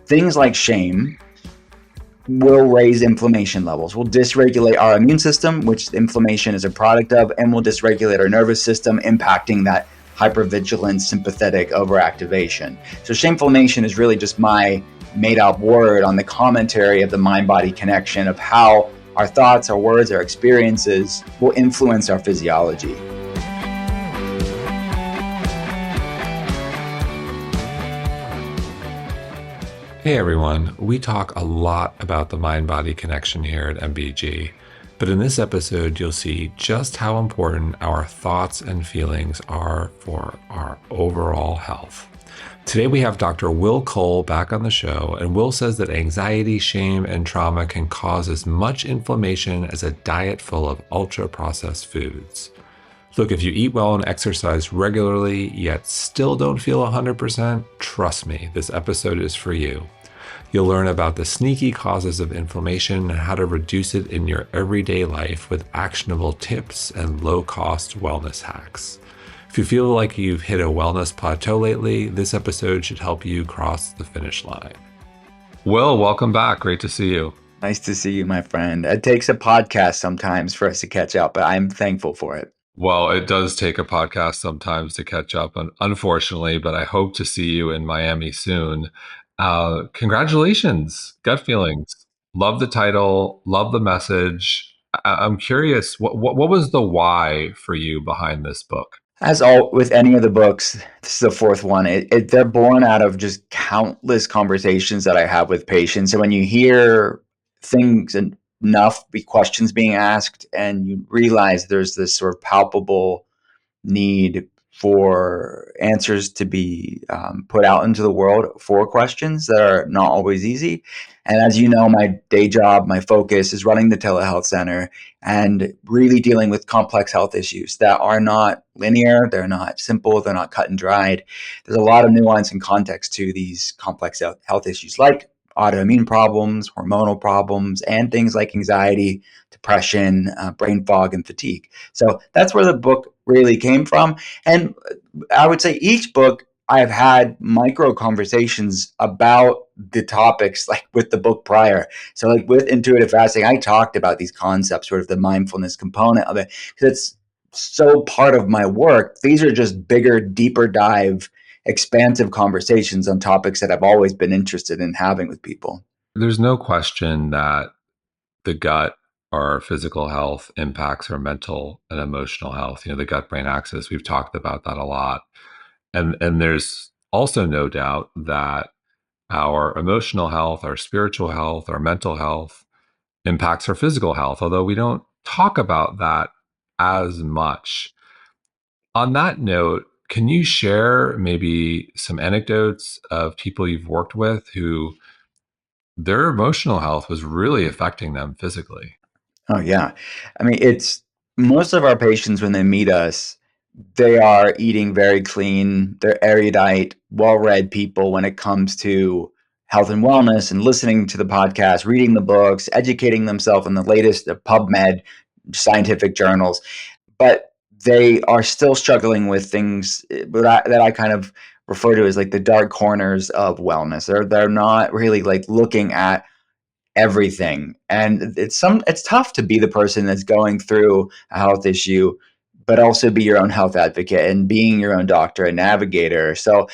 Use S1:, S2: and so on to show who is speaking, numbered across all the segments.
S1: things like shame will raise inflammation levels, will dysregulate our immune system, which inflammation is a product of, and will dysregulate our nervous system, impacting that hypervigilance, sympathetic overactivation. So shameflammation is really just my made up word on the commentary of the mind-body connection of how our thoughts, our words, our experiences will influence our physiology.
S2: Hey everyone, we talk a lot about the mind-body connection here at MBG, but in this episode you'll see just how important our thoughts and feelings are for our overall health. Today we have Dr. Will Cole back on the show, and Will says that anxiety, shame, and trauma can cause as much inflammation as a diet full of ultra-processed foods. Look, if you eat well and exercise regularly, yet still don't feel 100%, trust me, this episode is for you. You'll learn about the sneaky causes of inflammation and how to reduce it in your everyday life with actionable tips and low-cost wellness hacks. If you feel like you've hit a wellness plateau lately, this episode should help you cross the finish line. Will, welcome back. Great to see you.
S1: Nice to see you, my friend. It takes a podcast sometimes for us to catch up, but I'm thankful for it.
S2: Well, it does take a podcast sometimes to catch up, unfortunately, but I hope to see you in Miami soon. Congratulations, Gut Feelings. Love the title, love the message. I'm curious, what was the why for you behind this book?
S1: As all with any of the books, this is the fourth one. They're born out of just countless conversations that I have with patients. And when you hear things and enough questions being asked, and you realize there's this sort of palpable need for answers to be put out into the world for questions that are not always easy. And as you know, my day job, my focus is running the telehealth center and really dealing with complex health issues that are not linear, they're not simple, they're not cut and dried. There's a lot of nuance and context to these complex health issues, like autoimmune problems, hormonal problems, and things like anxiety, depression, brain fog, and fatigue. So that's where the book really came from. And I would say each book I've had micro conversations about the topics, like with the book prior. So like with intuitive fasting, I talked about these concepts, sort of the mindfulness component of it, because it's so part of my work. These are just bigger, deeper dive, expansive conversations on topics that I've always been interested in having with people.
S2: There's no question that the gut, our physical health, impacts our mental and emotional health. The gut-brain axis, we've talked about that a lot. And there's also no doubt that our emotional health, our spiritual health, our mental health impacts our physical health, although we don't talk about that as much. On that note, can you share maybe some anecdotes of people you've worked with who their emotional health was really affecting them physically?
S1: Oh, yeah. I mean, it's most of our patients when they meet us, they are eating very clean. They're erudite, well-read people when it comes to health and wellness and listening to the podcast, reading the books, educating themselves in the latest PubMed scientific journals. But they are still struggling with things that I kind of refer to as like the dark corners of wellness. They're not really like looking at everything. And it's tough to be the person that's going through a health issue, but also be your own health advocate and being your own doctor and navigator. So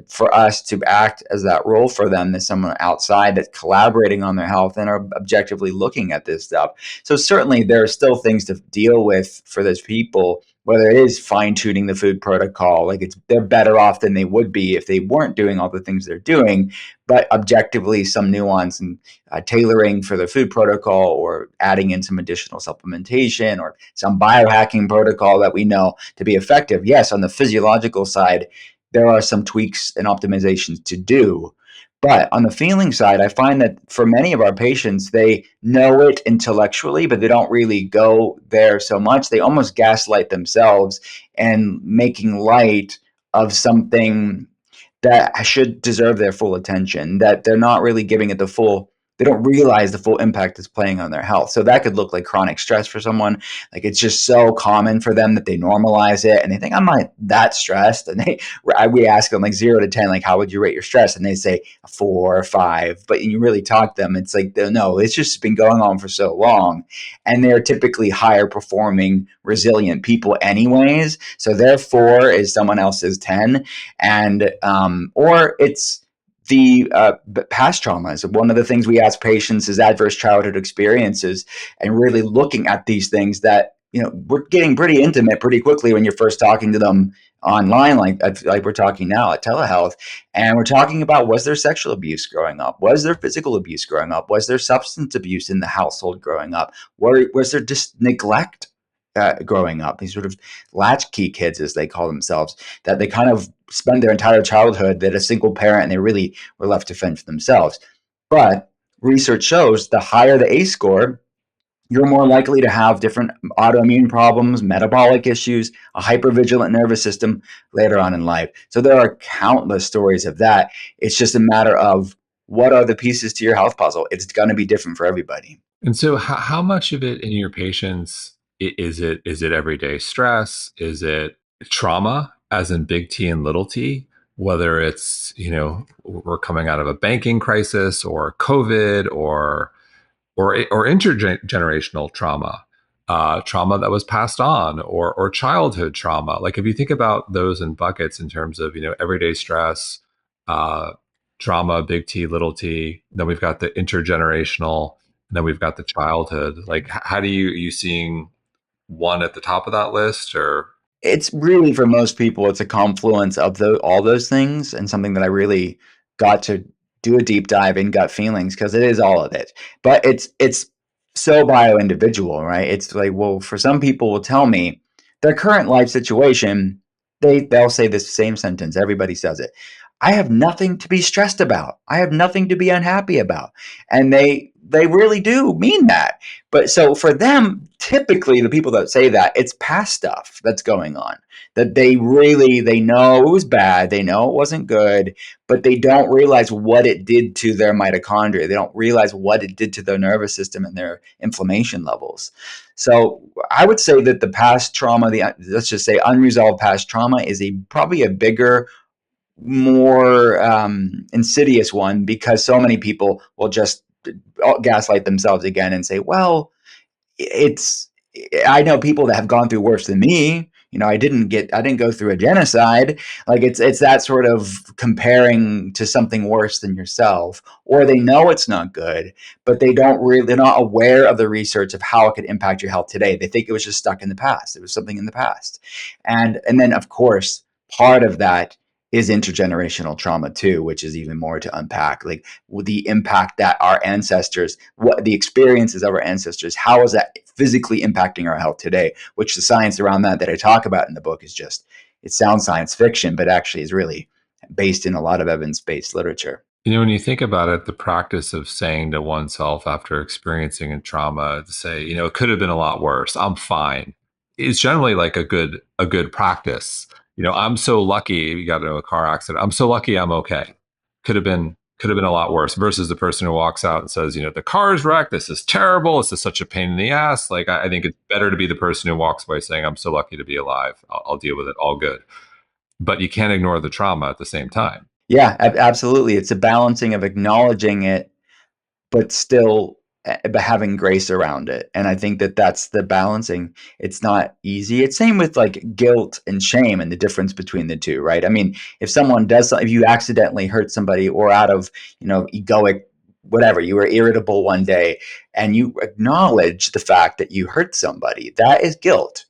S1: for us to act as that role for them as someone outside that's collaborating on their health and are objectively looking at this stuff. So certainly there are still things to deal with for those people, whether it is fine-tuning the food protocol, like they're better off than they would be if they weren't doing all the things they're doing, but objectively some nuance and tailoring for the food protocol, or adding in some additional supplementation or some biohacking protocol that we know to be effective. Yes, on the physiological side, there are some tweaks and optimizations to do. But on the feeling side, I find that for many of our patients, they know it intellectually, but they don't really go there so much. They almost gaslight themselves and making light of something that should deserve their full attention, that they're not really giving it the full they don't realize the full impact it's playing on their health. So that could look like chronic stress for someone. Like it's just so common for them that they normalize it and they think I'm not that stressed. And we ask them like 0 to 10, like how would you rate your stress? And they say a 4 or 5. But you really talk to them, it's like no, it's just been going on for so long, and they're typically higher performing, resilient people anyways. So their 4 is someone else's 10, and or it's the past traumas. One of the things we ask patients is adverse childhood experiences, and really looking at these things that we're getting pretty intimate pretty quickly when you're first talking to them online, like we're talking now at telehealth, and we're talking about, was there sexual abuse growing up? Was there physical abuse growing up? Was there substance abuse in the household growing up? Was there just neglect growing up? These sort of latchkey kids, as they call themselves, that they kind of spend their entire childhood that a single parent, and they really were left to fend for themselves. But research shows the higher the ACE score, you're more likely to have different autoimmune problems, metabolic issues, a hypervigilant nervous system later on in life. So there are countless stories of that. It's just a matter of what are the pieces to your health puzzle. It's going to be different for everybody.
S2: And so, how much of it in your patients is it everyday stress? Is it trauma, as in big T and little T? Whether it's we're coming out of a banking crisis, or COVID, or intergenerational trauma, trauma that was passed on, or childhood trauma. Like if you think about those in buckets in terms of everyday stress, uh, trauma, big T, little T. Then we've got the intergenerational, and then we've got the childhood. Like how do you seeing one at the top of that list, or?
S1: It's really, for most people, it's a confluence of all those things, and something that I really got to do a deep dive in gut feelings, because it is all of it. But it's so bio individual, right? It's like, well, for some people will tell me their current life situation, they'll say this same sentence. Everybody says it. I have nothing to be stressed about. I have nothing to be unhappy about. And they really do mean that. But so for them, typically the people that say that, it's past stuff that's going on, that they know it was bad, they know it wasn't good, but they don't realize what it did to their mitochondria. They don't realize what it did to their nervous system and their inflammation levels. So I would say that the past trauma, let's just say unresolved past trauma, is probably a bigger, more insidious one, because so many people will just gaslight themselves again and say, well, I know people that have gone through worse than me. I didn't go through a genocide. Like it's that sort of comparing to something worse than yourself, or they know it's not good, but they're not aware of the research of how it could impact your health today. They think it was just stuck in the past. It was something in the past. And then of course, part of that is intergenerational trauma too, which is even more to unpack. Like the impact that our ancestors, what the experiences of our ancestors, how is that physically impacting our health today? Which the science around that I talk about in the book is just, it sounds science fiction, but actually is really based in a lot of evidence-based literature.
S2: When you think about it, the practice of saying to oneself after experiencing a trauma, to say, it could have been a lot worse, I'm fine, is generally like a good practice. I'm so lucky you got into a car accident. I'm so lucky I'm okay. Could have been a lot worse, versus the person who walks out and says, the car is wrecked. This is terrible. This is such a pain in the ass. Like, I think it's better to be the person who walks away saying, I'm so lucky to be alive. I'll deal with it. All good. But you can't ignore the trauma at the same time.
S1: Yeah, absolutely. It's a balancing of acknowledging it, but still having grace around it. And I think that that's the balancing. It's not easy. It's same with like guilt and shame, and the difference between the two, right? I mean, if you accidentally hurt somebody, or out of, egoic, whatever, you were irritable one day and you acknowledge the fact that you hurt somebody, that is guilt.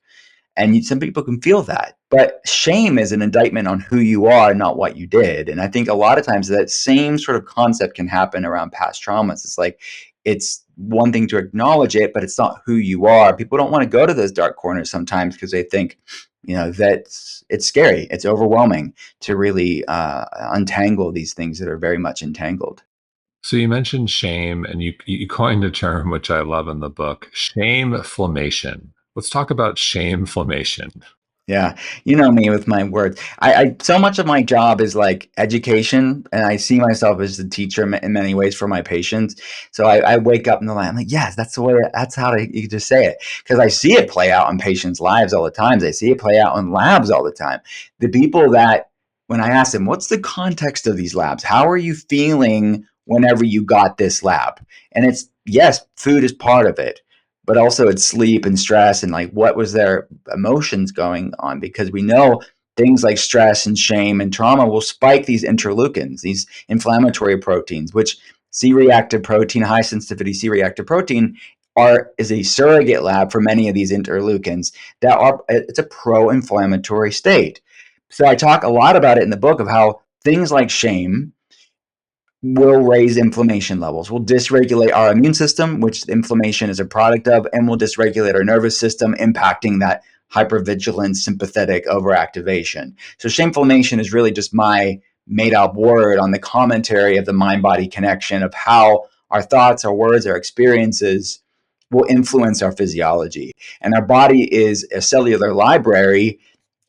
S1: And some people can feel that. But shame is an indictment on who you are, not what you did. And I think a lot of times that same sort of concept can happen around past traumas. It's like, it's one thing to acknowledge it, but it's not who you are. People don't want to go to those dark corners sometimes, because they think, that it's scary. It's overwhelming to really untangle these things that are very much entangled.
S2: So you mentioned shame, and you coined a term which I love in the book, shameflammation. Let's talk about shameflammation.
S1: Yeah, you know me with my words. I so much of my job is like education, and I see myself as a teacher in many ways for my patients. So I wake up in the line. I'm like, yes, that's the way. That's how you just say it, because I see it play out in patients' lives all the time. I see it play out in labs all the time. The people that when I ask them, what's the context of these labs? How are you feeling whenever you got this lab? And it's yes, food is part of it, but also it's sleep and stress and like what was their emotions going on, because we know things like stress and shame and trauma will spike these interleukins, these inflammatory proteins, which C-reactive protein, high sensitivity C-reactive protein, is a surrogate lab for many of these interleukins that are it's a pro-inflammatory state. So I talk a lot about it in the book of how things like shame will raise inflammation levels, will dysregulate our immune system, which inflammation is a product of, and will dysregulate our nervous system, impacting that hypervigilance, sympathetic overactivation. So shameflammation is really just my made up word on the commentary of the mind body connection of how our thoughts, our words, our experiences will influence our physiology. And our body is a cellular library,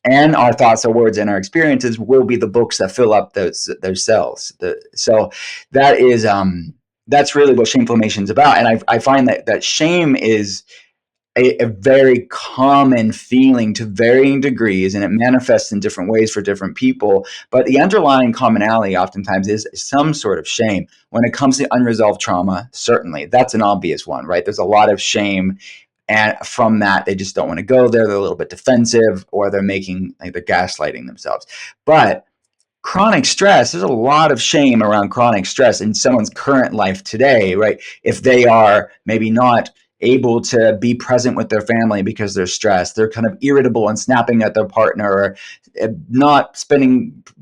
S1: and our thoughts, our words, and our experiences will be the books that fill up those cells. So that is that's really what shameflammation is about. And I find that shame is a very common feeling to varying degrees, and it manifests in different ways for different people. But the underlying commonality oftentimes is some sort of shame. When it comes to unresolved trauma, certainly that's an obvious one, right? There's a lot of shame, and from that they just don't want to go there. They're a little bit defensive, or they're making like they're gaslighting themselves. But chronic stress, there's a lot of shame around chronic stress in someone's current life today, right? If they are maybe not able to be present with their family because they're stressed, they're kind of irritable and snapping at their partner, or not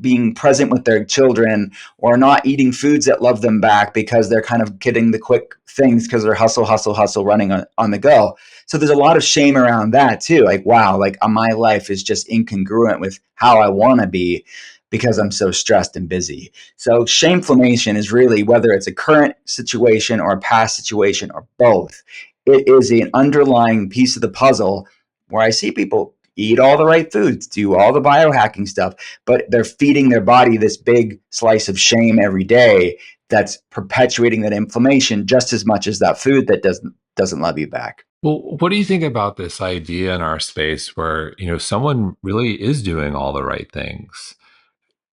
S1: being present with their children, or not eating foods that love them back because they're kind of getting the quick things because they're hustle running on the go. So there's a lot of shame around that too. Like, wow, like my life is just incongruent with how I want to be because I'm so stressed and busy. So shameflammation is really, whether it's a current situation or a past situation or both, it is an underlying piece of the puzzle where I see people eat all the right foods, do all the biohacking stuff, but they're feeding their body this big slice of shame every day that's perpetuating that inflammation just as much as that food that doesn't love you back.
S2: Well, what do you think about this idea in our space where, someone really is doing all the right things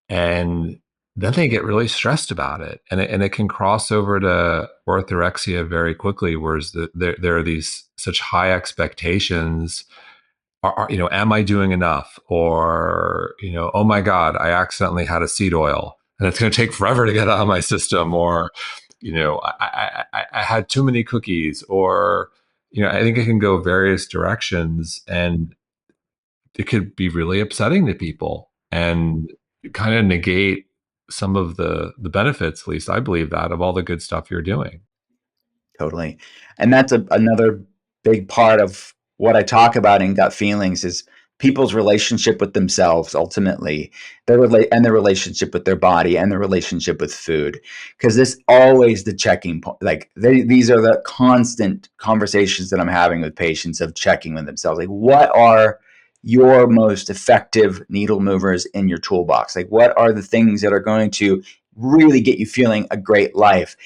S2: and then they get really stressed about it, and it can cross over to orthorexia very quickly, whereas there are these such high expectations. Am I doing enough? Or, oh my God, I accidentally had a seed oil and it's going to take forever to get out of my system. Or, I had too many cookies. Or, I think it can go various directions, and it could be really upsetting to people and kind of negate some of the benefits, at least I believe that, of all the good stuff you're doing.
S1: Totally. And that's another big part of what I talk about in gut feelings is people's relationship with themselves, ultimately, and their relationship with their body and their relationship with food. Because this always the checking point. Like these are the constant conversations that I'm having with patients of checking with themselves. Like, what are your most effective needle movers in your toolbox? Like, what are the things that are going to really get you feeling a great life,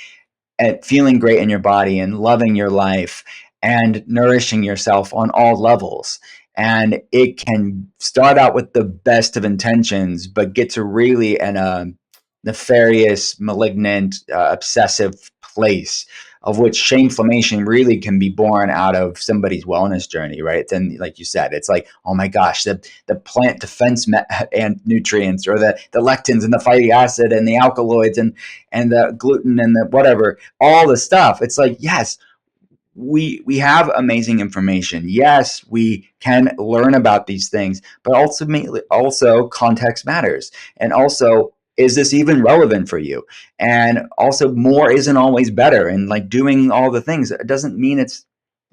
S1: at feeling great in your body and loving your life and nourishing yourself on all levels? And it can start out with the best of intentions, but get to really an nefarious, malignant, obsessive place, of which shameflammation really can be born out of somebody's wellness journey, right? Then, like you said, it's like, oh my gosh, the plant defense and nutrients, or the lectins and the phytic acid and the alkaloids and the gluten and the whatever, all the stuff. It's like, yes, we have amazing information. Yes, we can learn about these things, but ultimately also context matters. And also, is this even relevant for you? And also, more isn't always better. And like doing all the things, it doesn't mean it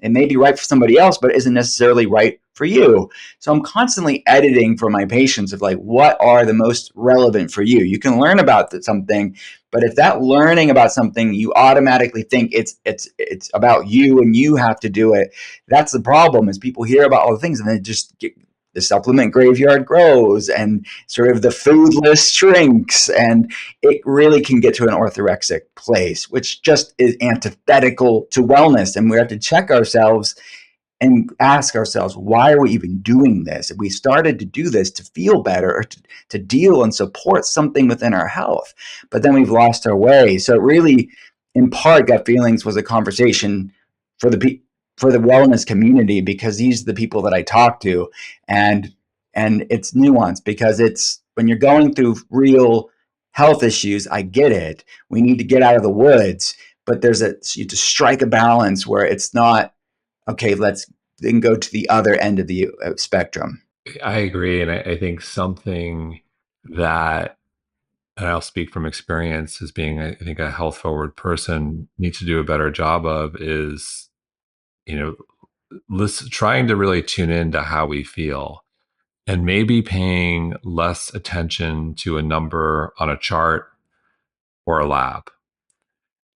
S1: may be right for somebody else, but isn't necessarily right for you. So I'm constantly editing for my patients of like, what are the most relevant for you? You can learn about something, but if that learning about something, you automatically think it's about you and you have to do it. That's the problem, is people hear about all the things and the supplement graveyard grows and sort of the food list shrinks, and it really can get to an orthorexic place, which just is antithetical to wellness. And we have to check ourselves and ask ourselves, why are we even doing this? If we started to do this to feel better or to deal and support something within our health, but then we've lost our way. So it really, in part, Gut Feelings was a conversation for for the wellness community, because these are the people that I talk to, and it's nuanced, because it's when you're going through real health issues. I get it. We need to get out of the woods, but you to strike a balance where it's not, okay, let's then go to the other end of the spectrum.
S2: I agree. And I think something that, and I'll speak from experience as being, I think, a health forward person needs to do a better job of is, you know, trying to really tune into how we feel and maybe paying less attention to a number on a chart or a lab.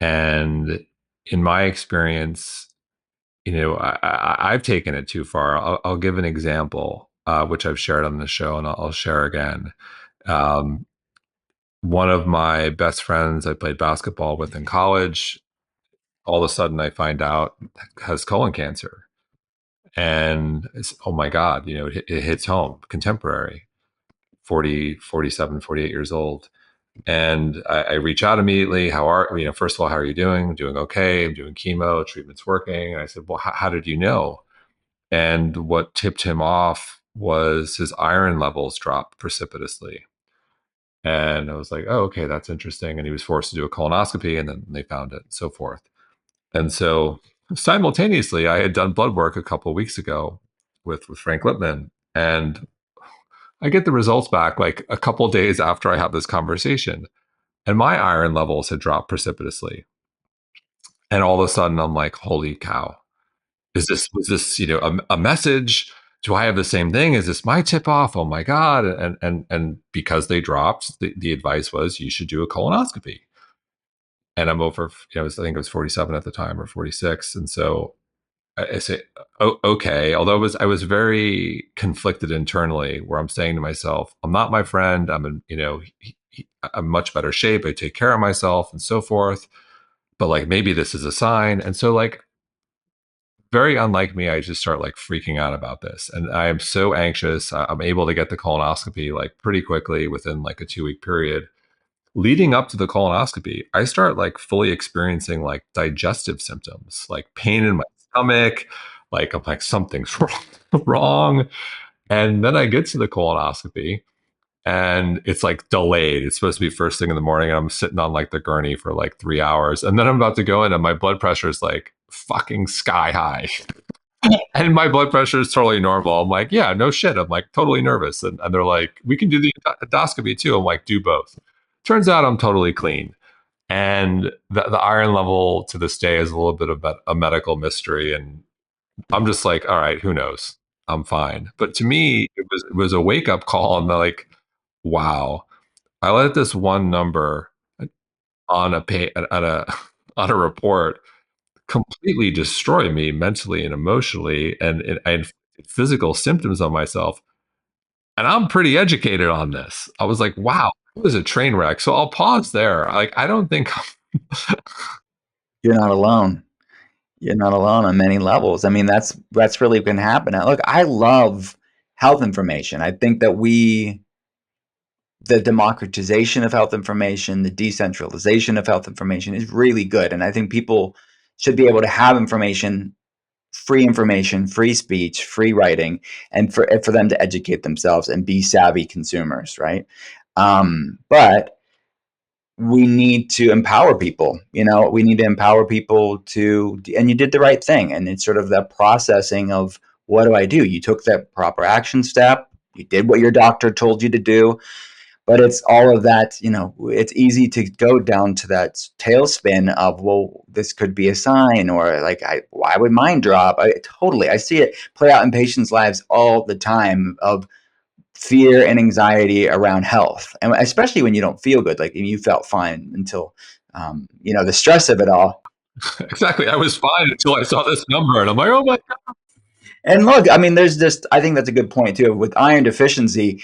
S2: And in my experience, I've taken it too far. I'll give an example, which I've shared on the show, and I'll share again. Um, One of my best friends I played basketball with in college, all of a sudden I find out has colon cancer. And it's, oh my God, it hits home, contemporary, 40, 47, 48 years old. And I reach out immediately. First of all, how are you doing? I'm doing okay. I'm doing chemo, treatment's working. And I said, well, how did you know? And what tipped him off was his iron levels dropped precipitously. And I was like, oh, okay, that's interesting. And he was forced to do a colonoscopy, and then they found it, and so forth. And so simultaneously, I had done blood work a couple of weeks ago with Frank Lipman. And I get the results back like a couple of days after I have this conversation. And my iron levels had dropped precipitously. And all of a sudden, I'm like, holy cow. Was this, a message? Do I have the same thing? Is this my tip off? Oh my God. And because they dropped, the advice was you should do a colonoscopy. And I'm over, I think I was 47 at the time, or 46. And so I say, oh, okay. Although I was very conflicted internally, where I'm saying to myself, I'm not my friend. I'm I'm much better shape. I take care of myself and so forth. But like, maybe this is a sign. And so like, very unlike me, I just start like freaking out about this. And I am so anxious. I'm able to get the colonoscopy like pretty quickly within like a 2-week period. Leading up to the colonoscopy, I start like fully experiencing like digestive symptoms, like pain in my stomach. Like I'm like, something's wrong. And then I get to the colonoscopy, and it's like delayed. It's supposed to be first thing in the morning, and I'm sitting on like the gurney for like 3 hours. And then I'm about to go in, and my blood pressure is like fucking sky high. And my blood pressure is totally normal. I'm like, yeah, no shit. I'm like totally nervous. And they're like, we can do the endoscopy too. I'm like, do both. Turns out I'm totally clean. And the iron level to this day is a little bit of a medical mystery. And I'm just like, all right, who knows? I'm fine. But to me, it was a wake up call. And like, wow, I let this one number on on a report completely destroy me mentally and emotionally, and I inflicted physical symptoms on myself. And I'm pretty educated on this. I was like, wow, it was a train wreck. So I'll pause there. Like, I don't think
S1: You're not alone. You're not alone on many levels. I mean, that's really going to happen. Look, I love health information. I think that the democratization of health information, the decentralization of health information is really good. And I think people should be able to have information, free speech, free writing, and for them to educate themselves and be savvy consumers, right? But we need to empower people. We need to empower people and you did the right thing. And it's sort of the processing of, what do I do? You took that proper action step. You did what your doctor told you to do. But it's all of that, it's easy to go down to that tailspin of, well, this could be a sign, or like, why would mine drop? I see it play out in patients' lives all the time, of fear and anxiety around health. And especially when you don't feel good, like you felt fine until, the stress of it all.
S2: exactly. I was fine until I saw this number, and I'm like, oh my God.
S1: And look, I mean, there's just, I think that's a good point too. With iron deficiency,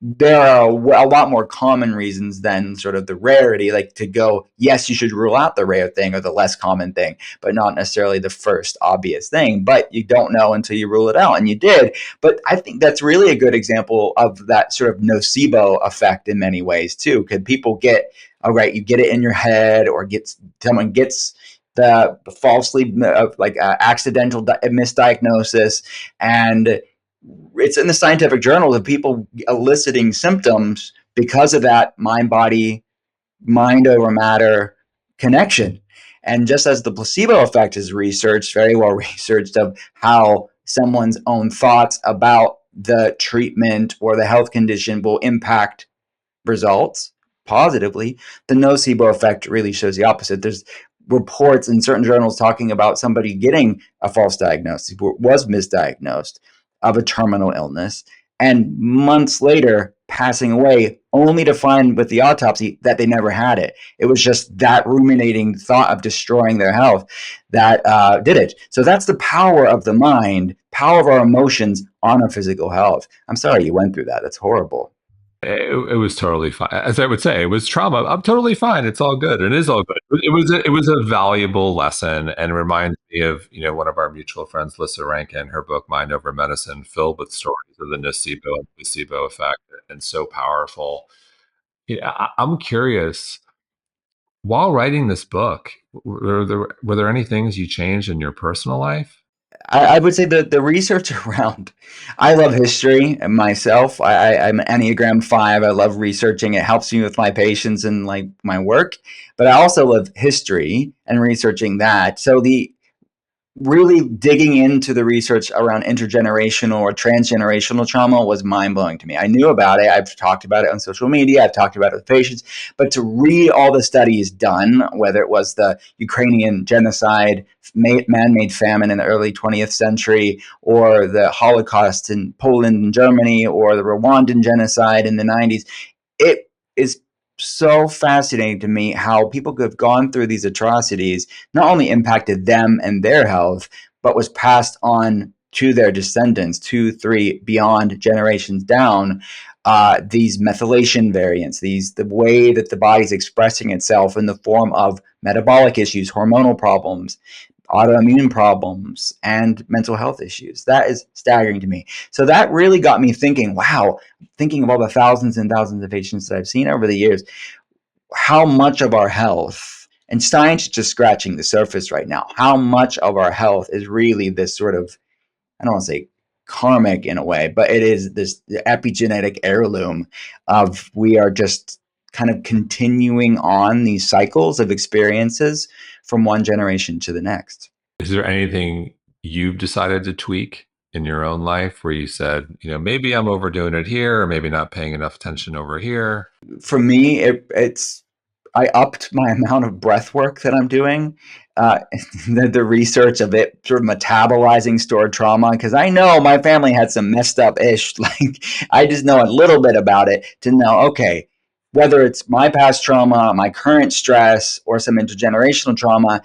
S1: there are a lot more common reasons than sort of the rarity, like to go, yes, you should rule out the rare thing or the less common thing, but not necessarily the first obvious thing. But you don't know until you rule it out, and you did. But I think that's really a good example of that sort of nocebo effect in many ways too. Could people get, all right, you get it in your head, or gets someone gets the falsely accidental misdiagnosis, and it's in the scientific journals of people eliciting symptoms because of that mind over matter connection. And just as the placebo effect is researched, very well researched, of how someone's own thoughts about the treatment or the health condition will impact results positively, the nocebo effect really shows the opposite. There's reports in certain journals talking about somebody getting a false diagnosis, was misdiagnosed of a terminal illness, and months later passing away, only to find with the autopsy that they never had it. It was just that ruminating thought of destroying their health that did it. So that's the power of the mind, power of our emotions on our physical health. I'm sorry you went through that. That's horrible.
S2: It was totally fine. As I would say, it was trauma. I'm totally fine. It's all good. It is all good. It was a valuable lesson, and reminds me of one of our mutual friends, Lissa Rankin, her book Mind Over Medicine, filled with stories of the nocebo and placebo effect, and so powerful. I'm curious. While writing this book, were there any things you changed in your personal life?
S1: I would say the research around. I love history myself. I'm Enneagram 5. I love researching. It helps me with my patients and like my work. But I also love history and researching that. So the really digging into the research around intergenerational or transgenerational trauma was mind blowing to me. I knew about it. I've talked about it on social media. I've talked about it with patients. But to read all the studies done, whether it was the Ukrainian genocide, man made famine in the early 20th century, or the Holocaust in Poland and Germany, or the Rwandan genocide in the 90s, it is so fascinating to me how people who have gone through these atrocities not only impacted them and their health, but was passed on to their descendants, 2, 3, beyond generations down. These methylation variants, the way that the body's expressing itself in the form of metabolic issues, hormonal problems, autoimmune problems, and mental health issues. That is staggering to me. So that really got me thinking, wow, thinking of all the thousands and thousands of patients that I've seen over the years, how much of our health, and science is just scratching the surface right now, how much of our health is really this sort of, I don't want to say karmic in a way, but it is this epigenetic heirloom of we are just kind of continuing on these cycles of experiences from one generation to the next.
S2: Is there anything you've decided to tweak in your own life where you said, maybe I'm overdoing it here, or maybe not paying enough attention over here?
S1: For me, it's I upped my amount of breath work that I'm doing. Uh, the research of it sort of metabolizing stored trauma, because I know my family had some messed up ish. Like I just know a little bit about it to know, okay, whether it's my past trauma, my current stress, or some intergenerational trauma,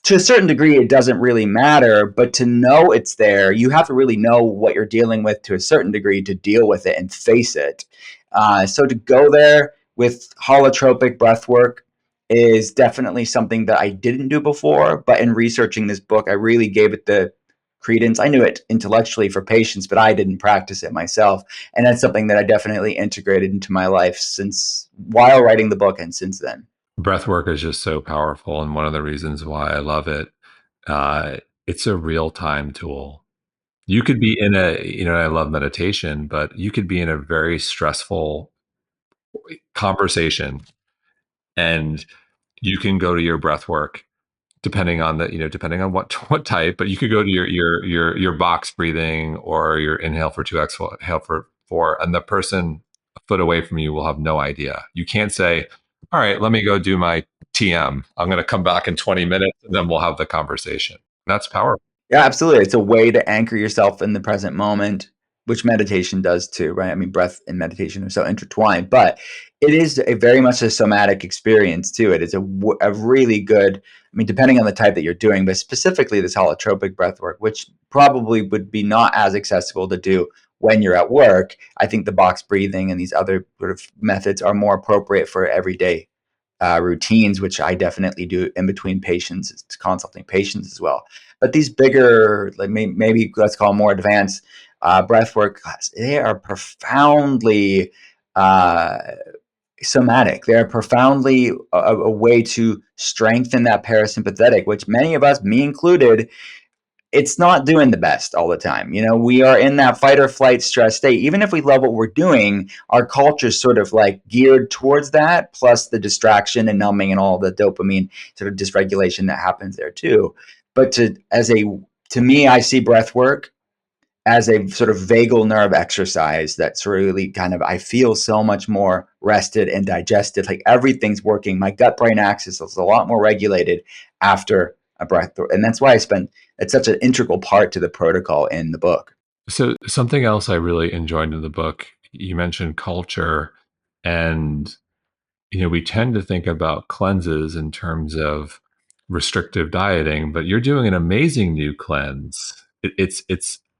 S1: to a certain degree, it doesn't really matter, but to know it's there, you have to really know what you're dealing with to a certain degree to deal with it and face it. So to go there with holotropic breath work is definitely something that I didn't do before, but in researching this book, I really gave it the credence. I knew it intellectually for patients, but I didn't practice it myself. And that's something that I definitely integrated into my life since while writing the book and since then.
S2: Breath work is just so powerful. And one of the reasons why I love it, uh, it's a real time tool. You could be in I love meditation, but you could be in a very stressful conversation, and you can go to your breath work depending on depending on what type, but you could go to your box breathing or your inhale for 2, exhale for 4, and the person a foot away from you will have no idea. You can't say, all right, let me go do my TM. I'm going to come back in 20 minutes and then we'll have the conversation. That's powerful.
S1: Yeah, absolutely. It's a way to anchor yourself in the present moment. which meditation does too, right? I mean, breath and meditation are so intertwined, but it is a very much a somatic experience too. It is a really good, I mean, depending on the type that you're doing, but specifically this holotropic breath work, which probably would be not as accessible to do when you're at work. I think the box breathing and these other sort of methods are more appropriate for everyday routines, which I definitely do in between patients, consulting patients as well. But these bigger, like maybe let's call them more advanced breath work, they are profoundly uh, somatic. They're profoundly a way to strengthen that parasympathetic, which many of us, me included, it's not doing the best all the time. You know, we are in that fight or flight stress state. Even if we love what we're doing, our culture's sort of like geared towards that, plus the distraction and numbing and all the dopamine sort of dysregulation that happens there too. But to me, I see breath work as a sort of vagal nerve exercise that's really kind of, I feel so much more rested and digested. Like everything's working. My gut brain axis is a lot more regulated after a breath. And that's why it's such an integral part to the protocol in the book.
S2: So something else I really enjoyed in the book, you mentioned culture, and we tend to think about cleanses in terms of restrictive dieting, but you're doing an amazing new cleanse. It's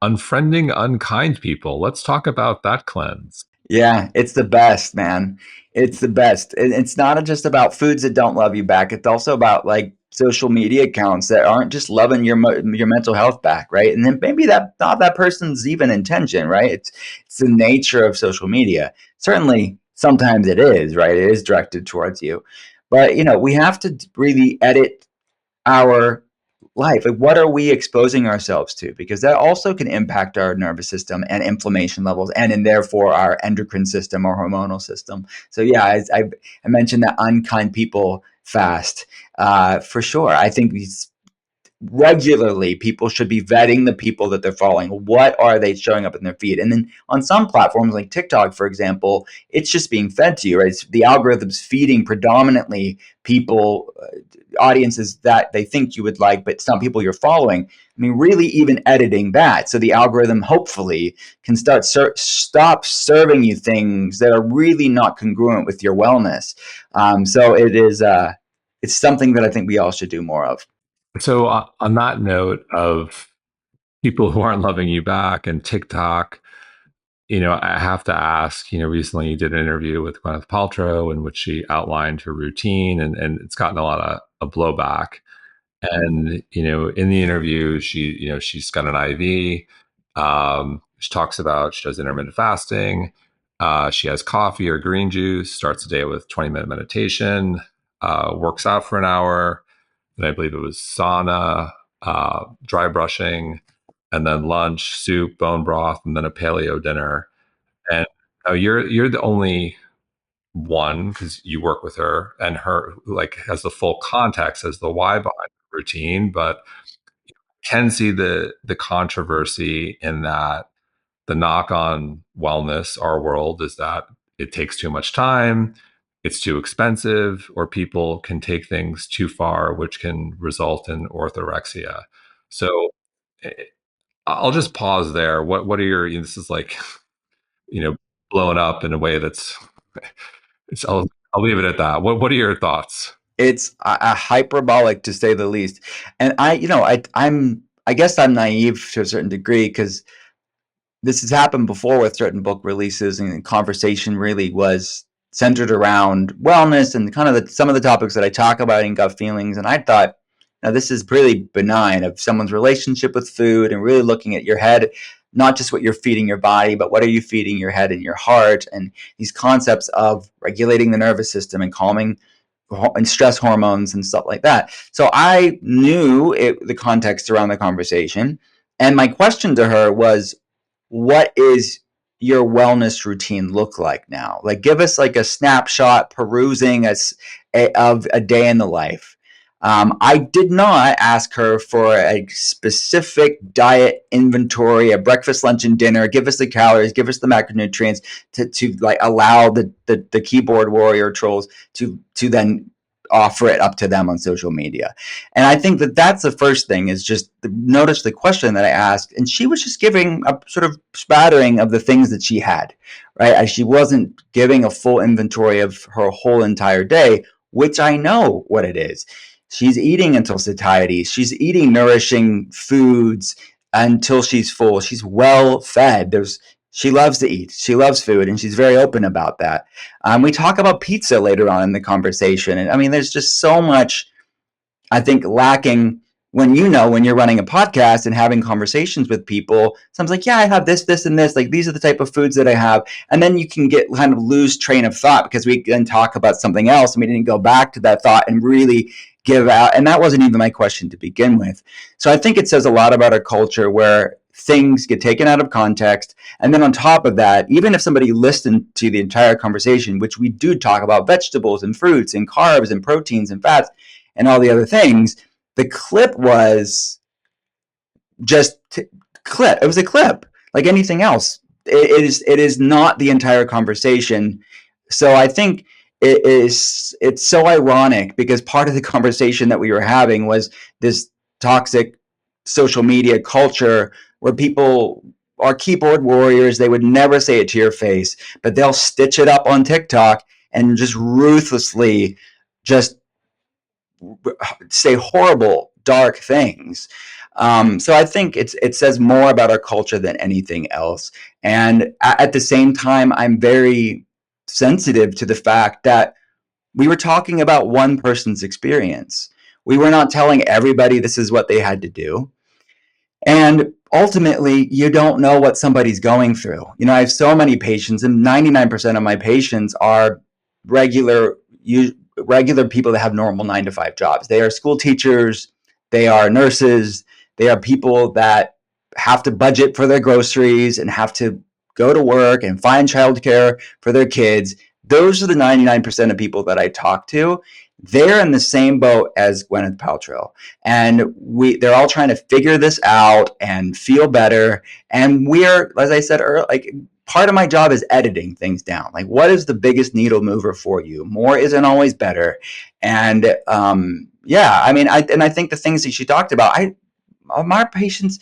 S2: unfriending unkind people. Let's talk about that cleanse.
S1: Yeah, it's the best, man. It's the best. And it's not just about foods that don't love you back. It's also about like social media accounts that aren't just loving your mental health back, right? And then maybe that not that person's even intention, right? It's the nature of social media. Certainly, sometimes it is, right? It is directed towards you, but we have to really edit our life. Like, what are we exposing ourselves to? Because that also can impact our nervous system and inflammation levels, and therefore our endocrine system or hormonal system. So yeah, I mentioned that unkind people fast for sure. I think regularly people should be vetting the people that they're following. What are they showing up in their feed? And then on some platforms like TikTok, for example, it's just being fed to you, right? The algorithm's feeding predominantly people, audiences that they think you would like, but it's not people you're following. I mean, really even editing that so the algorithm hopefully can stop serving you things that are really not congruent with your wellness. So it's something that I think we all should do more of.
S2: So on that note of people who aren't loving you back and TikTok, I have to ask, recently you did an interview with Gwyneth Paltrow in which she outlined her routine, and it's gotten a lot of blowback. And, in the interview, she's got an IV. She talks about she does intermittent fasting. She has coffee or green juice, starts the day with 20-minute meditation, works out for an hour. Then I believe it was sauna, dry brushing, and then lunch, soup, bone broth, and then a paleo dinner. And you're the only one, because you work with her, and her like has the full context as the why behind the routine, but can see the controversy in that the knock on wellness, our world, is that it takes too much time, it's too expensive, or people can take things too far, which can result in orthorexia. So eh, I'll just pause there. What are this is like, you know, blown up in a way that's, I'll leave it at that. What are your thoughts?
S1: It's a hyperbolic to say the least. And I guess I'm naive to a certain degree because this has happened before with certain book releases, and the conversation really was centered around wellness and kind of some of the topics that I talk about in gut feelings. And I thought, now this is really benign of someone's relationship with food and really looking at your head, not just what you're feeding your body, but what are you feeding your head and your heart, and these concepts of regulating the nervous system and calming and stress hormones and stuff like that. So I knew the context around the conversation. And my question to her was, what is your wellness routine look like now? Like, give us like a snapshot perusing of a day in the life. I did not ask her for a specific diet inventory, a breakfast, lunch, and dinner. Give us the calories, give us the macronutrients to like allow the keyboard warrior trolls to then offer it up to them on social media. And I think that that's the first thing, is just notice the question that I asked. And she was just giving a sort of spattering of the things that she had, right? She wasn't giving a full inventory of her whole entire day, which I know what it is. She's eating until satiety. She's eating nourishing foods until she's full. She's well fed. She loves to eat. She loves food, and she's very open about that. We talk about pizza later on in the conversation. And I mean, there's just so much, I think, lacking when you're running a podcast and having conversations with people. Someone's like, yeah, I have this, this, and this. Like, these are the type of foods that I have. And then you can get kind of lose train of thought because we then talk about something else and we didn't go back to that thought and really give out. And that wasn't even my question to begin with. So I think it says a lot about our culture where things get taken out of context. And then on top of that, even if somebody listened to the entire conversation, which we do talk about vegetables and fruits and carbs and proteins and fats and all the other things, the clip was just clip. It was a clip like anything else. It is not the entire conversation. So I think it's so ironic because part of the conversation that we were having was this toxic social media culture where people are keyboard warriors. They would never say it to your face, but they'll stitch it up on TikTok and just ruthlessly just say horrible, dark things. So I think it says more about our culture than anything else. And at the same time, I'm very sensitive to the fact that we were talking about one person's experience. We were not telling everybody this is what they had to do. And ultimately, you don't know what somebody's going through. I have so many patients, and 99% of my patients are regular regular people that have normal 9 to 5 jobs. They are school teachers, they are nurses, they are people that have to budget for their groceries and have to go to work and find childcare for their kids. Those are the 99% of people that I talk to. They're in the same boat as Gwyneth Paltrow, and they're all trying to figure this out and feel better. And we're, as I said earlier, like, part of my job is editing things down. Like, what is the biggest needle mover for you? More isn't always better. And yeah, I mean, I think the things that she talked about, my patients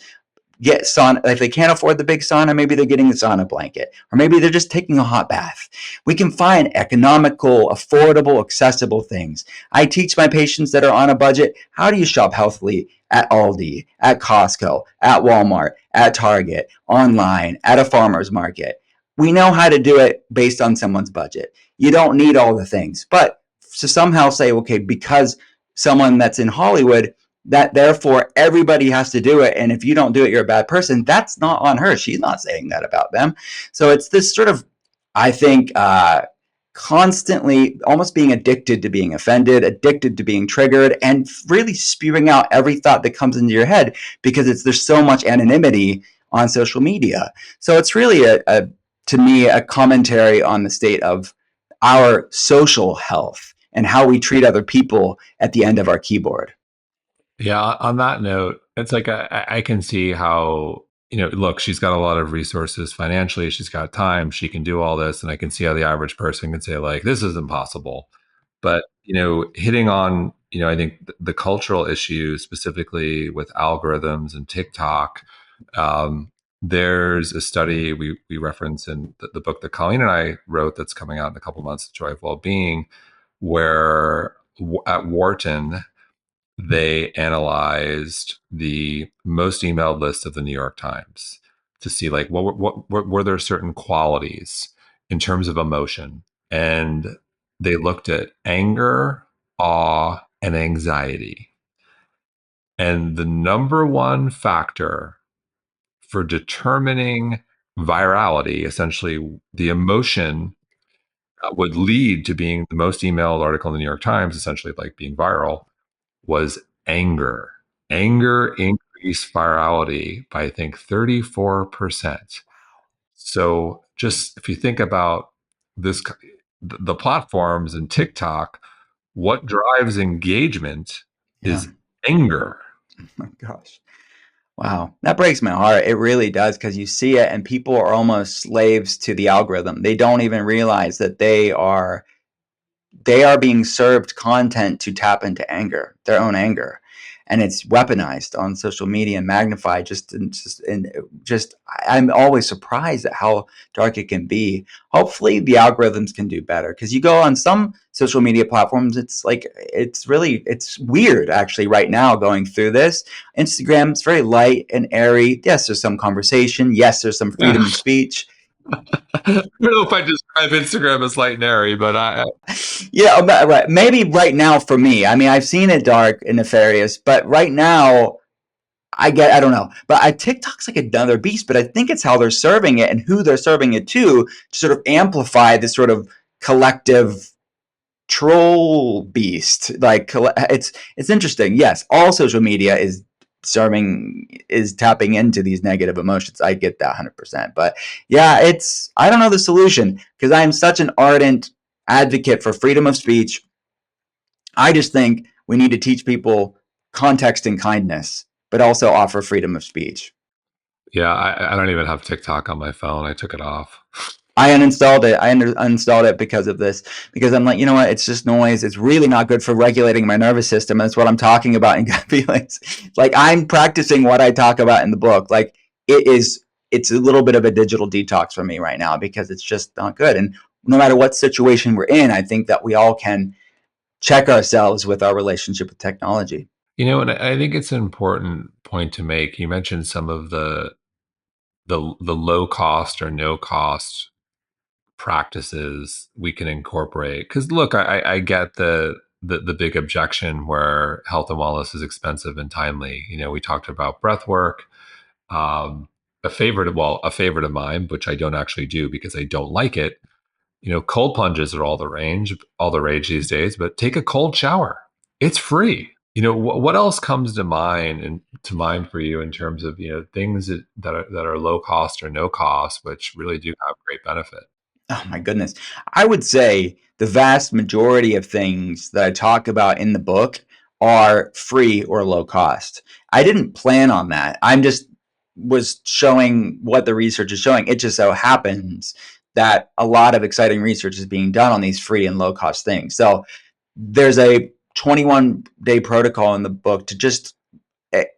S1: get sauna. If they can't afford the big sauna, maybe they're getting the sauna blanket, or maybe they're just taking a hot bath. We can find economical, affordable, accessible things. I teach my patients that are on a budget, how do you shop healthily at Aldi, at Costco, at Walmart, at Target, online, at a farmer's market. We know how to do it based on someone's budget. You don't need all the things, but to somehow say, okay, because someone that's in Hollywood, that therefore everybody has to do it, and if you don't do it, you're a bad person. That's not on her. She's not saying that about them. So it's this sort of, I think, constantly almost being addicted to being offended, addicted to being triggered, and really spewing out every thought that comes into your head because there's so much anonymity on social media. So it's really to me, a commentary on the state of our social health and how we treat other people at the end of our keyboard.
S2: Yeah, on that note, it's like I can see how, look, she's got a lot of resources financially, she's got time, she can do all this, and I can see how the average person can say, like, this is impossible. But, hitting on, I think the cultural issue specifically with algorithms and TikTok, there's a study we reference in the book that Colleen and I wrote that's coming out in a couple months, The Joy of Wellbeing, where at Wharton, they analyzed the most emailed list of the New York Times to see, like, what were there certain qualities in terms of emotion, and they looked at anger, awe, and anxiety. And the number one factor for determining virality, essentially the emotion would lead to being the most emailed article in the New York Times, essentially like being viral, was anger. Anger increased virality by, I think, 34%. So just if you think about this, the platforms and TikTok, what drives engagement
S1: Yeah.
S2: is anger.
S1: Oh my gosh. Wow. That breaks my heart. It really does, because you see it and people are almost slaves to the algorithm. They don't even realize that they are they are being served content to tap into anger, their own anger, and it's weaponized on social media and magnified. I'm always surprised at how dark it can be. Hopefully, the algorithms can do better, because you go on some social media platforms, it's weird actually right now going through this. Instagram's very light and airy. Yes, there's some conversation. Yes, there's some freedom of speech.
S2: I don't know if I describe Instagram as light and airy, but
S1: Yeah, right. Maybe right now for me. I mean, I've seen it dark and nefarious, but right now, I don't know. But TikTok's like another beast, but I think it's how they're serving it and who they're serving it to sort of amplify this sort of collective troll beast. Like, it's interesting. Yes, all social media is tapping into these negative emotions. I get that 100%. But yeah, I don't know the solution, because I am such an ardent advocate for freedom of speech. I just think we need to teach people context and kindness, but also offer freedom of speech.
S2: yeah, I don't even have TikTok on my phone. I took it off.
S1: I uninstalled it. I uninstalled it because of this, because I'm like, you know what? It's just noise. It's really not good for regulating my nervous system. That's what I'm talking about in gut feelings. Like, I'm practicing what I talk about in the book. Like, it's a little bit of a digital detox for me right now, because it's just not good. And no matter what situation we're in, I think that we all can check ourselves with our relationship with technology.
S2: And I think it's an important point to make. You mentioned some of the low cost or no cost practices we can incorporate. Because look, I get the big objection where health and wellness is expensive and timely. We talked about breath work. Um, a favorite of mine, which I don't actually do because I don't like it. Cold plunges are all the rage these days. But take a cold shower; it's free. What else comes to mind for you in terms of things that are low cost or no cost, which really do have great benefit?
S1: Oh my goodness. I would say the vast majority of things that I talk about in the book are free or low cost. I didn't plan on that. I'm just was showing what the research is showing. It just so happens that a lot of exciting research is being done on these free and low cost things. So there's a 21-day protocol in the book to just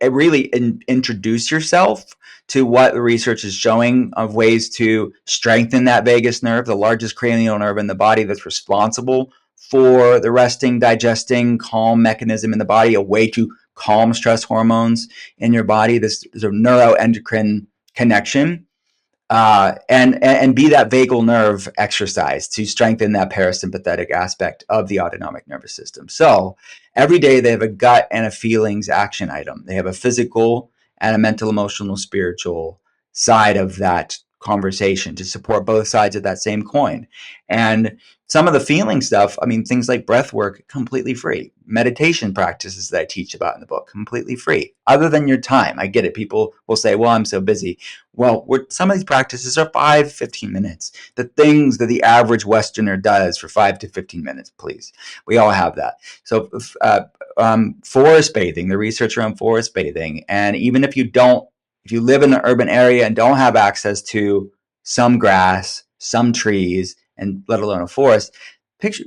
S1: really introduce yourself to what the research is showing of ways to strengthen that vagus nerve, the largest cranial nerve in the body that's responsible for the resting, digesting, calm mechanism in the body, a way to calm stress hormones in your body. This is a neuroendocrine connection, and be that vagal nerve exercise to strengthen that parasympathetic aspect of the autonomic nervous system. So every day they have a gut and a feelings action item. They have a physical and a mental, emotional, spiritual side of that conversation to support both sides of that same coin. And some of the feeling stuff, I mean, things like breath work, completely free. Meditation practices that I teach about in the book, completely free. Other than your time, I get it. People will say, well, I'm so busy. Well, some of these practices are 5-15 minutes. The things that the average Westerner does for 5 to 15 minutes, please. We all have that. So forest bathing, the research around forest bathing. And even if you live in an urban area and don't have access to some grass, some trees, and let alone a forest,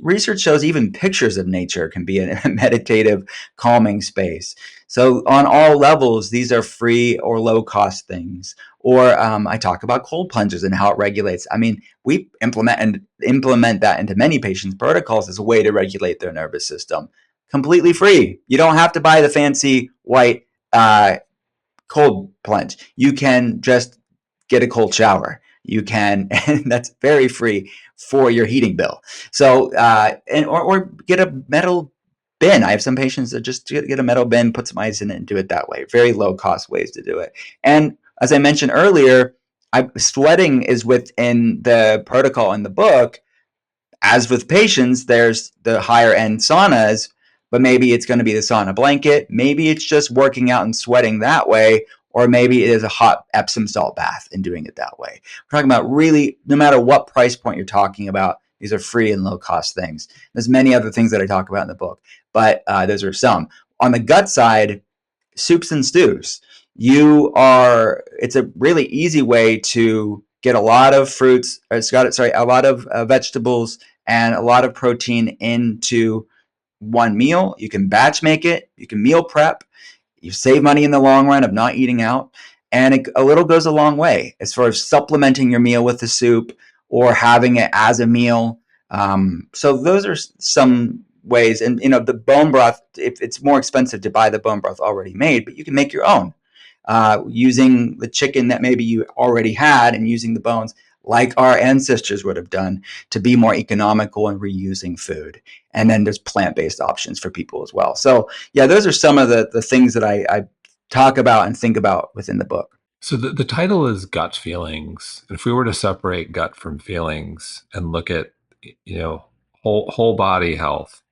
S1: research shows even pictures of nature can be a meditative, calming space. So on all levels, these are free or low cost things. Or I talk about cold plunges and how it regulates. I mean, we implement that into many patients' protocols as a way to regulate their nervous system. Completely free. You don't have to buy the fancy white cold plunge. You can just get a cold shower. You can, and that's very free for your heating bill. So, or get a metal bin. I have some patients that just get a metal bin, put some ice in it, and do it that way. Very low cost ways to do it. And as I mentioned earlier, sweating is within the protocol in the book. As with patients, there's the higher end saunas, but maybe it's going to be the sauna blanket. Maybe it's just working out and sweating that way, or maybe it is a hot Epsom salt bath and doing it that way. We're talking about really, no matter what price point you're talking about, these are free and low cost things. There's many other things that I talk about in the book, but those are some. On the gut side, soups and stews. It's a really easy way to get a lot of fruits, a lot of vegetables and a lot of protein into one meal. You can batch make it, you can meal prep, you save money in the long run of not eating out, and a little goes a long way as far as supplementing your meal with the soup or having it as a meal. So those are some ways. And the bone broth, if it's more expensive to buy the bone broth already made, but you can make your own using the chicken that maybe you already had and using the bones like our ancestors would have done to be more economical and reusing food. And then there's plant-based options for people as well. So yeah, those are some of the things that I talk about and think about within the book.
S2: So the title is gut feelings. If we were to separate gut from feelings and look at, whole body health,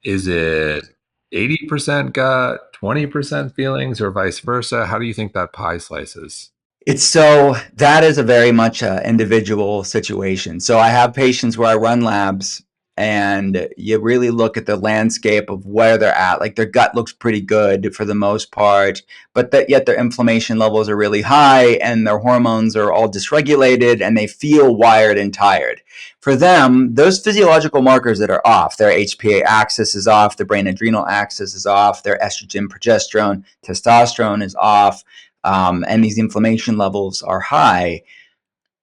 S2: is it 80% gut, 20% feelings, or vice versa? How do you think that pie slices?
S1: That is a very much individual situation. So I have patients where I run labs and you really look at the landscape of where they're at. Like their gut looks pretty good for the most part, but yet their inflammation levels are really high and their hormones are all dysregulated and they feel wired and tired. For them, those physiological markers that are off, their HPA axis is off, their brain adrenal axis is off, their estrogen, progesterone, testosterone is off, and these inflammation levels are high.